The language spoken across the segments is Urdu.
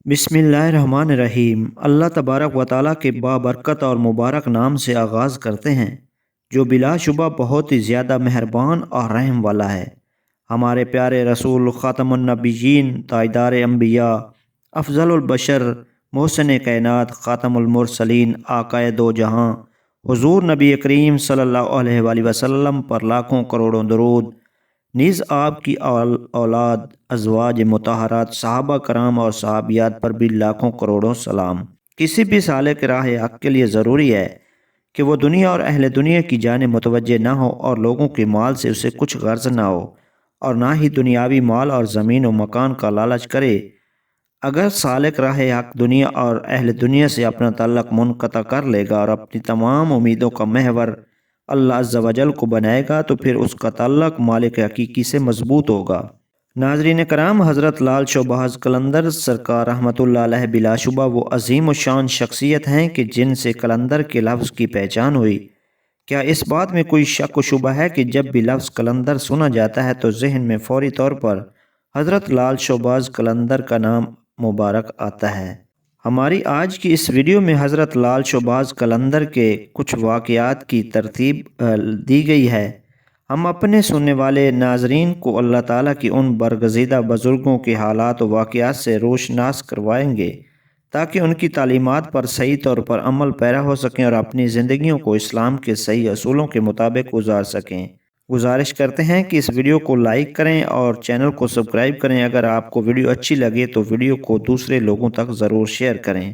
بسم اللہ الرحمن الرحیم۔ اللہ تبارک و تعالیٰ کے بابرکت اور مبارک نام سے آغاز کرتے ہیں جو بلا شبہ بہت ہی زیادہ مہربان اور رحم والا ہے۔ ہمارے پیارے رسول خاتم النبیین، تاجدار انبیاء، افضل البشر، محسن کائنات، خاتم المرسلین، آقائے دو جہاں، حضور نبی کریم صلی اللہ علیہ وآلہ وسلم پر لاکھوں کروڑوں درود، نیز آپ کی اولاد، ازواج مطہرات، صحابہ کرام اور صحابیات پر بھی لاکھوں کروڑوں سلام۔ کسی بھی سالک راہ حق کے لیے ضروری ہے کہ وہ دنیا اور اہل دنیا کی جانب متوجہ نہ ہو اور لوگوں کے مال سے اسے کچھ غرض نہ ہو، اور نہ ہی دنیاوی مال اور زمین و مکان کا لالچ کرے۔ اگر سالک راہ حق دنیا اور اہل دنیا سے اپنا تعلق منقطع کر لے گا اور اپنی تمام امیدوں کا محور اللہ عز و جل کو بنائے گا تو پھر اس کا تعلق مالک حقیقی سے مضبوط ہوگا۔ ناظرین کرام، حضرت لال شہباز قلندر سرکار رحمۃ اللہ علیہ بلا شبہ وہ عظیم الشان شخصیت ہیں کہ جن سے قلندر کے لفظ کی پہچان ہوئی۔ کیا اس بات میں کوئی شک و شبہ ہے کہ جب بھی لفظ قلندر سنا جاتا ہے تو ذہن میں فوری طور پر حضرت لال شہباز قلندر کا نام مبارک آتا ہے؟ ہماری آج کی اس ویڈیو میں حضرت لال شہباز قلندر کے کچھ واقعات کی ترتیب دی گئی ہے۔ ہم اپنے سننے والے ناظرین کو اللہ تعالیٰ کی ان برگزیدہ بزرگوں کے حالات و واقعات سے روشناس کروائیں گے تاکہ ان کی تعلیمات پر صحیح طور پر عمل پیرا ہو سکیں اور اپنی زندگیوں کو اسلام کے صحیح اصولوں کے مطابق گزار سکیں۔ گزارش کرتے ہیں کہ اس ویڈیو کو لائک کریں اور چینل کو سبسکرائب کریں۔ اگر آپ کو ویڈیو اچھی لگے تو ویڈیو کو دوسرے لوگوں تک ضرور شیئر کریں۔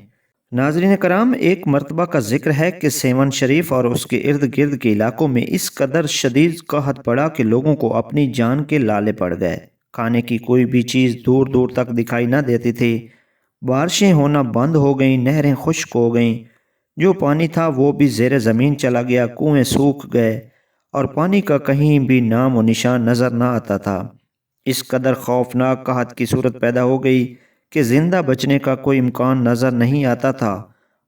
ناظرین کرام، ایک مرتبہ کا ذکر ہے کہ سیون شریف اور اس کے ارد گرد کے علاقوں میں اس قدر شدید قحط پڑا کہ لوگوں کو اپنی جان کے لالے پڑ گئے۔ کھانے کی کوئی بھی چیز دور دور تک دکھائی نہ دیتی تھی۔ بارشیں ہونا بند ہو گئیں، نہریں خشک ہو گئیں، جو پانی تھا وہ بھی زیر زمین چلا گیا، کنویں سوکھ گئے اور پانی کا کہیں بھی نام و نشان نظر نہ آتا تھا۔ اس قدر خوفناک قحط کی صورت پیدا ہو گئی کہ زندہ بچنے کا کوئی امکان نظر نہیں آتا تھا۔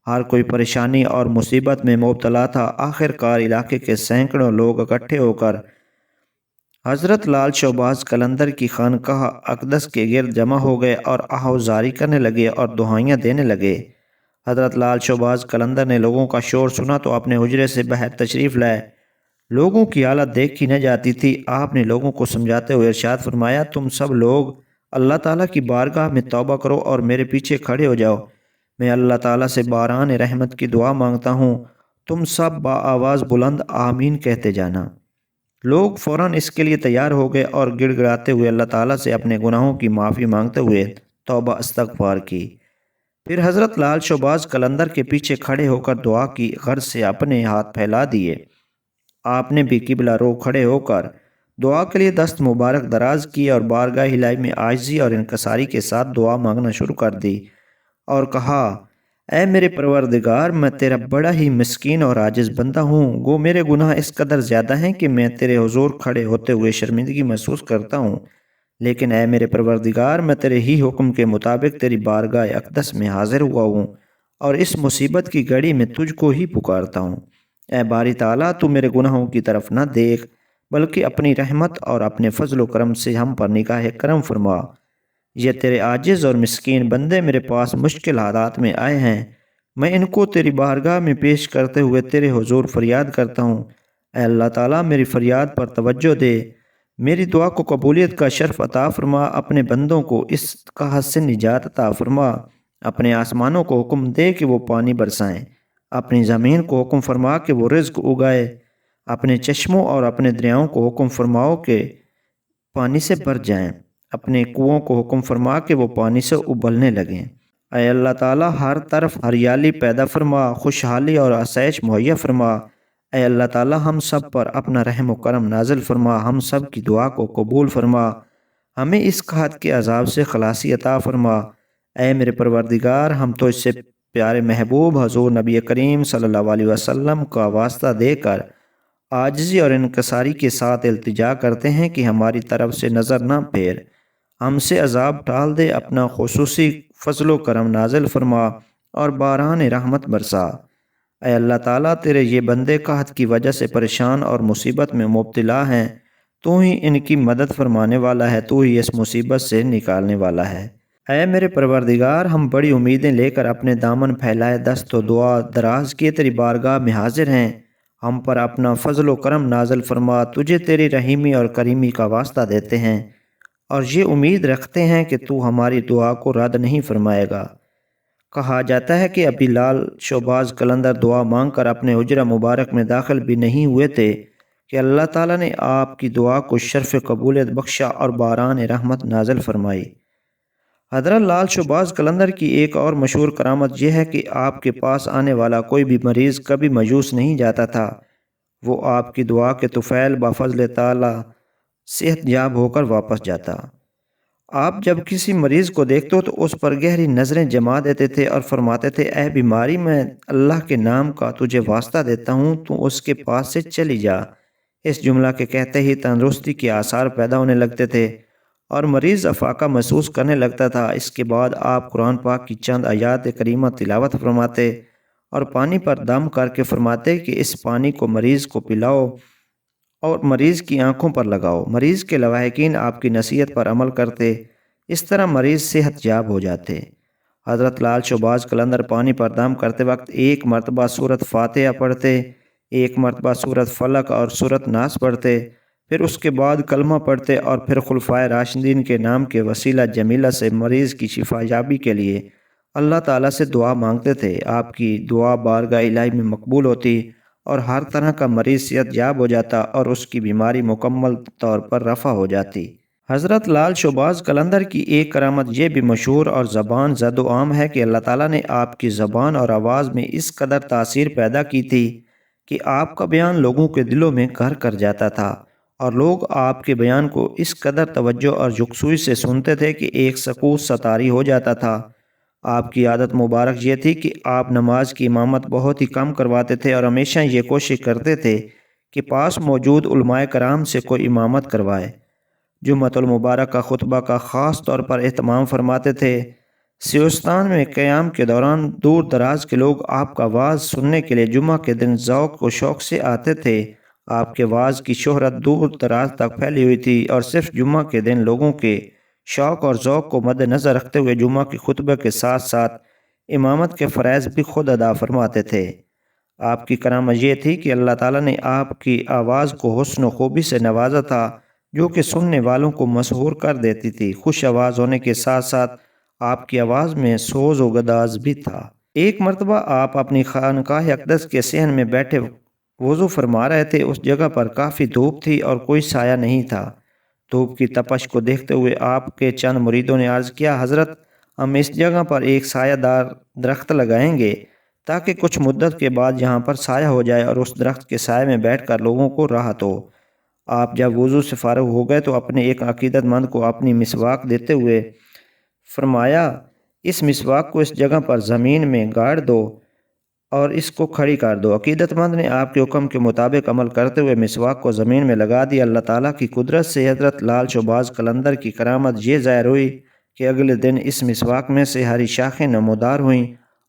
ہر کوئی پریشانی اور مصیبت میں مبتلا تھا۔ آخر کار علاقے کے سینکڑوں لوگ اکٹھے ہو کر حضرت لال شہباز قلندر کی خانقاہ اقدس کے گرد جمع ہو گئے اور آہوازاری کرنے لگے اور دعائیاں دینے لگے۔ حضرت لال شہباز قلندر نے لوگوں کا شور سنا تو اپنے حجرے سے باہر تشریف لائے۔ لوگوں کی حالت دیکھی نہ جاتی تھی۔ آپ نے لوگوں کو سمجھاتے ہوئے ارشاد فرمایا، تم سب لوگ اللہ تعالیٰ کی بارگاہ میں توبہ کرو اور میرے پیچھے کھڑے ہو جاؤ۔ میں اللہ تعالیٰ سے باران رحمت کی دعا مانگتا ہوں، تم سب آواز بلند آمین کہتے جانا۔ لوگ فوراً اس کے لیے تیار ہو گئے اور گڑ گڑاتے ہوئے اللہ تعالیٰ سے اپنے گناہوں کی معافی مانگتے ہوئے توبہ استغفار کی۔ پھر حضرت لال شہباز قلندر کے پیچھے کھڑے ہو کر دعا کی غرض سے اپنے ہاتھ پھیلا دیے۔ آپ نے بھی قبلہ رو کھڑے ہو کر دعا کے لیے دست مبارک دراز کی اور بارگاہ الہی میں عاجزی اور انکساری کے ساتھ دعا مانگنا شروع کر دی اور کہا، اے میرے پروردگار، میں تیرا بڑا ہی مسکین اور عاجز بندہ ہوں۔ گو میرے گناہ اس قدر زیادہ ہیں کہ میں تیرے حضور کھڑے ہوتے ہوئے شرمندگی محسوس کرتا ہوں، لیکن اے میرے پروردگار، میں تیرے ہی حکم کے مطابق تیری بارگاہ اقدس میں حاضر ہوا ہوں اور اس مصیبت کی گھڑی میں تجھ کو ہی پکارتا ہوں۔ اے باری تعالیٰ، تو میرے گناہوں کی طرف نہ دیکھ بلکہ اپنی رحمت اور اپنے فضل و کرم سے ہم پر نگاہ کرم فرما۔ یہ تیرے عاجز اور مسکین بندے میرے پاس مشکل حالات میں آئے ہیں، میں ان کو تیری بارگاہ میں پیش کرتے ہوئے تیرے حضور فریاد کرتا ہوں۔ اے اللہ تعالیٰ، میری فریاد پر توجہ دے، میری دعا کو قبولیت کا شرف عطا فرما، اپنے بندوں کو اس قحط سے نجات عطا فرما۔ اپنے آسمانوں کو حکم دے کہ وہ پانی برسائیں، اپنی زمین کو حکم فرما کہ وہ رزق اگائے، اپنے چشموں اور اپنے دریاؤں کو حکم فرماؤ کہ پانی سے بھر جائیں، اپنے کنوؤں کو حکم فرما کہ وہ پانی سے ابلنے لگیں۔ اے اللہ تعالیٰ، ہر طرف ہریالی پیدا فرما، خوشحالی اور آسائش مہیا فرما۔ اے اللہ تعالیٰ، ہم سب پر اپنا رحم و کرم نازل فرما، ہم سب کی دعا کو قبول فرما، ہمیں اس قحط کے عذاب سے خلاصی عطا فرما۔ اے میرے پروردگار، ہم تو اس سے پیارے محبوب حضور نبی کریم صلی اللہ علیہ وسلم کا واسطہ دے کر عاجزی اور انکساری کے ساتھ التجا کرتے ہیں کہ ہماری طرف سے نظر نہ پھیر، ہم سے عذاب ٹال دے، اپنا خصوصی فضل و کرم نازل فرما اور باران رحمت برسا۔ اے اللہ تعالیٰ، تیرے یہ بندے قحط کی وجہ سے پریشان اور مصیبت میں مبتلا ہیں، تو ہی ان کی مدد فرمانے والا ہے، تو ہی اس مصیبت سے نکالنے والا ہے۔ اے میرے پروردگار، ہم بڑی امیدیں لے کر اپنے دامن پھیلائے دست و دعا دراز کیے تیری بارگاہ میں حاضر ہیں۔ ہم پر اپنا فضل و کرم نازل فرما، تجھے تیری رحیمی اور کریمی کا واسطہ دیتے ہیں اور یہ امید رکھتے ہیں کہ تو ہماری دعا کو رد نہیں فرمائے گا۔ کہا جاتا ہے کہ ابھی لال شہباز قلندر دعا مانگ کر اپنے حجرہ مبارک میں داخل بھی نہیں ہوئے تھے کہ اللہ تعالیٰ نے آپ کی دعا کو شرف قبولیت بخشا اور باران رحمت نازل فرمائی۔ حضرت لال شہباز قلندر کی ایک اور مشہور کرامت یہ ہے کہ آپ کے پاس آنے والا کوئی بھی مریض کبھی مایوس نہیں جاتا تھا۔ وہ آپ کی دعا کے طفیل بفضل تعالیٰ صحت یاب ہو کر واپس جاتا۔ آپ جب کسی مریض کو دیکھتے ہو تو اس پر گہری نظریں جما دیتے تھے اور فرماتے تھے، اے بیماری، میں اللہ کے نام کا تجھے واسطہ دیتا ہوں، تو اس کے پاس سے چلی جا۔ اس جملہ کے کہتے ہی تندرستی کے آثار پیدا ہونے لگتے تھے اور مریض افاقہ محسوس کرنے لگتا تھا۔ اس کے بعد آپ قرآن پاک کی چند آیات کریمہ تلاوت فرماتے اور پانی پر دم کر کے فرماتے کہ اس پانی کو مریض کو پلاؤ اور مریض کی آنکھوں پر لگاؤ۔ مریض کے لواحقین آپ کی نصیحت پر عمل کرتے، اس طرح مریض صحت یاب ہو جاتے۔ حضرت لال شہباز قلندر پانی پر دم کرتے وقت ایک مرتبہ سورۃ فاتحہ پڑھتے، ایک مرتبہ سورۃ فلق اور سورۃ ناس پڑھتے، پھر اس کے بعد کلمہ پڑھتے اور پھر خلفائے راشدین کے نام کے وسیلہ جمیلہ سے مریض کی شفا یابی کے لیے اللہ تعالیٰ سے دعا مانگتے تھے۔ آپ کی دعا بارگاہ الہی میں مقبول ہوتی اور ہر طرح کا مریض صحت یاب ہو جاتا اور اس کی بیماری مکمل طور پر رفع ہو جاتی۔ حضرت لال شہباز قلندر کی ایک کرامت یہ بھی مشہور اور زبان زد و عام ہے کہ اللہ تعالیٰ نے آپ کی زبان اور آواز میں اس قدر تاثیر پیدا کی تھی کہ آپ کا بیان لوگوں کے دلوں میں گھر کر جاتا تھا اور لوگ آپ کے بیان کو اس قدر توجہ اور یکسوئی سے سنتے تھے کہ ایک سکوت سطاری ہو جاتا تھا۔ آپ کی عادت مبارک یہ تھی کہ آپ نماز کی امامت بہت ہی کم کرواتے تھے اور ہمیشہ یہ کوشش کرتے تھے کہ پاس موجود علماء کرام سے کوئی امامت کروائے۔ جمعۃ المبارک کا خطبہ کا خاص طور پر اہتمام فرماتے تھے۔ سیستان میں قیام کے دوران دور دراز کے لوگ آپ کا وعظ سننے کے لیے جمعہ کے دن ذوق و شوق سے آتے تھے۔ آپ کے وعظ کی شہرت دور دراز تک پھیلی ہوئی تھی اور صرف جمعہ کے دن لوگوں کے شوق اور ذوق کو مد نظر رکھتے ہوئے جمعہ کے خطبے کے ساتھ ساتھ امامت کے فرائض بھی خود ادا فرماتے تھے۔ آپ کی کرامت یہ تھی کہ اللہ تعالیٰ نے آپ کی آواز کو حسن و خوبی سے نوازا تھا جو کہ سننے والوں کو مسحور کر دیتی تھی۔ خوش آواز ہونے کے ساتھ ساتھ آپ کی آواز میں سوز و گداز بھی تھا۔ ایک مرتبہ آپ اپنی خانقاہ اقدس کے صحن میں بیٹھے وضو فرما رہے تھے۔ اس جگہ پر کافی دھوپ تھی اور کوئی سایہ نہیں تھا۔ دھوپ کی تپش کو دیکھتے ہوئے آپ کے چند مریدوں نے عرض کیا، حضرت، ہم اس جگہ پر ایک سایہ دار درخت لگائیں گے تاکہ کچھ مدت کے بعد یہاں پر سایہ ہو جائے اور اس درخت کے سائے میں بیٹھ کر لوگوں کو راحت ہو۔ آپ جب وضو سے فارغ ہو گئے تو اپنے ایک عقیدت مند کو اپنی مسواک دیتے ہوئے فرمایا، اس مسواک کو اس جگہ پر زمین میں گاڑ دو اور اس کو کھڑی کر دو۔ عقیدت مند نے آپ کے حکم کے مطابق عمل کرتے ہوئے مسواک کو زمین میں لگا دیا۔ اللہ تعالیٰ کی قدرت سے حضرت لال شہباز قلندر کی کرامت یہ ظاہر ہوئی کہ اگلے دن اس مسواک میں سے ہری شاخیں نمودار ہوئیں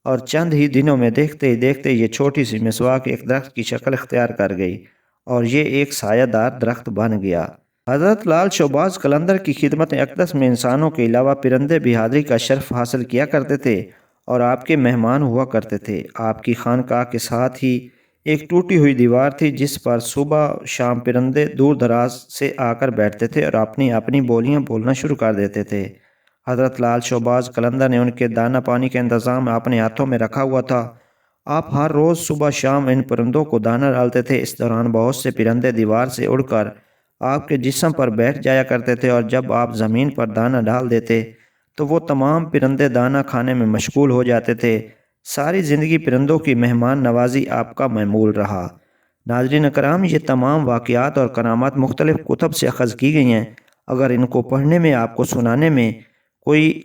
اور چند ہی دنوں میں دیکھتے ہی دیکھتے یہ چھوٹی سی مسواک ایک درخت کی شکل اختیار کر گئی اور یہ ایک سایہ دار درخت بن گیا۔ حضرت لال شہباز قلندر کی خدمت اقدس میں انسانوں کے علاوہ پرندے بھی حاضری کا شرف حاصل کیا کرتے تھے اور آپ کے مہمان ہوا کرتے تھے۔ آپ کی خانقاہ کے ساتھ ہی ایک ٹوٹی ہوئی دیوار تھی جس پر صبح شام پرندے دور دراز سے آ کر بیٹھتے تھے اور اپنی اپنی بولیاں بولنا شروع کر دیتے تھے۔ حضرت لال شہباز قلندر نے ان کے دانہ پانی کا انتظام اپنے ہاتھوں میں رکھا ہوا تھا۔ آپ ہر روز صبح شام ان پرندوں کو دانہ ڈالتے تھے۔ اس دوران بہت سے پرندے دیوار سے اڑ کر آپ کے جسم پر بیٹھ جایا کرتے تھے اور جب آپ زمین پر دانہ ڈال دیتے تو وہ تمام پرندے دانہ کھانے میں مشغول ہو جاتے تھے۔ ساری زندگی پرندوں کی مہمان نوازی آپ کا معمول رہا۔ ناظرین اکرام، یہ تمام واقعات اور کرامات مختلف کتب سے اخذ کی گئی ہیں۔ اگر ان کو پڑھنے میں آپ کو سنانے میں کوئی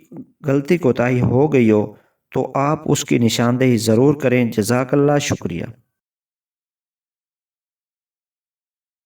غلطی کوتاہی ہو گئی ہو تو آپ اس کی نشاندہی ضرور کریں۔ جزاک اللہ، شکریہ۔